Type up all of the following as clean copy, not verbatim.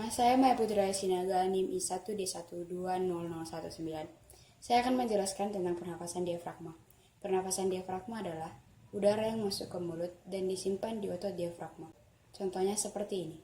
Nama saya Maya Putra Sinaga, NIM I1D1200119. Saya akan menjelaskan tentang pernapasan diafragma. Pernapasan diafragma adalah udara yang masuk ke mulut dan disimpan di otot diafragma. Contohnya seperti ini.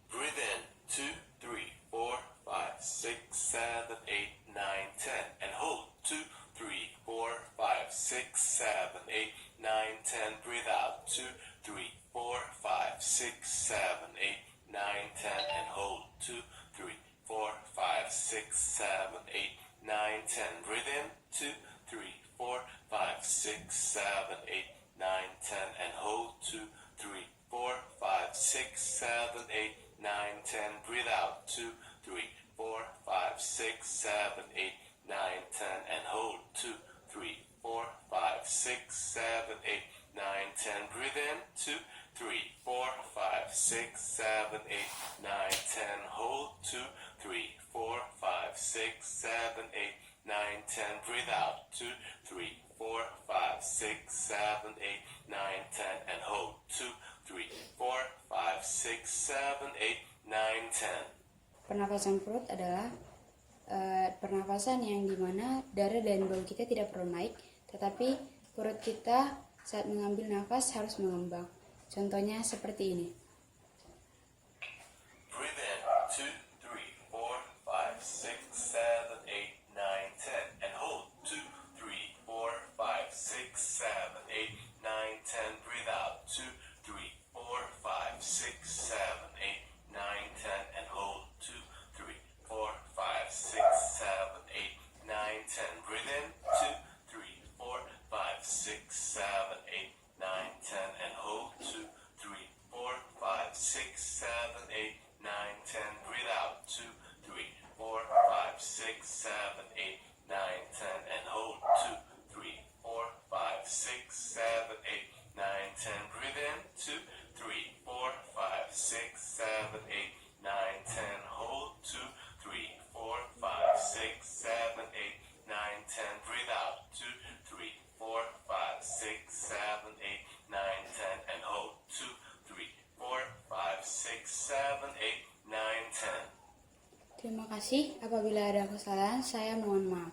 Breathe in 2, 3, 4, 5, 6, 7, 8, 9, 10 and hold 2, 3, 4, 5, 6, 7, 8, 9, 10. Breathe out 2, 3, 4, 5, 6, 7, 8, 9, 10 and hold 2, 3, 4, 5, 6, 7, 8, 9, 10. Breathe in 2, 3, 4, 5, 6, 7, 8, 9, 10 and hold 2, 3, 4, 5, 6, 7, 8, 9, 10. Breathe out 2, 3, 4, 5, 6, 7, 8, 9, 10 and hold 2, 3, 4, 5, 6, 7, 8, 9, 10. Breathe in 2, 3, 4, 5, 6, 7, 8, 9, 10. Hold 2, 3, 4, 5, 6, 7, 8, 9, 10. Breathe out 2, 3, 4, 5, 6, 7, 8, 9, 10 and hold 2, 3, 4, 5, 6, 7, 8, 9, 10. Pernapasan perut adalah pernapasan yang dimana darah dan bau kita tidak perlu naik, tetapi perut kita saat mengambil nafas harus mengembang. Contohnya seperti ini. Breathe in 2, 3, 4, 5, 6, 7, 8, 9, 10 and hold 2, 3, 4, 5, 6, 7, 8, 9, 10. Breathe out 2, 3, 4, 5, 6, 7, 8, 9, 10 and hold 2, 3, 4, 5, 6, 7, 8, 9, 10. Breathe in 2, 3, 4, 5, 6, 7, 8, 9, 10 and hold 2, 3, 4, 5, 6, 7, 8, 9, 10. Breathe out 2, 3, 4, 5, 6, 7, 8, 9, 10 and hold 2, 3, 4, 5, 6, 7, 8, 9, 10. Breathe in 2, 3, 4, 5, 6, 7, 8, 9, 10. Hold 2, 3, 4, 5, 6, 7, 8, 9, 10. Breathe out 2, 3, 4, 5, 6, 7, 8, 9, 10 and hold 2, 3, 4, 5, 6, 7, 8, 9, 10. Terima kasih. Apabila ada kesalahan, saya mohon maaf.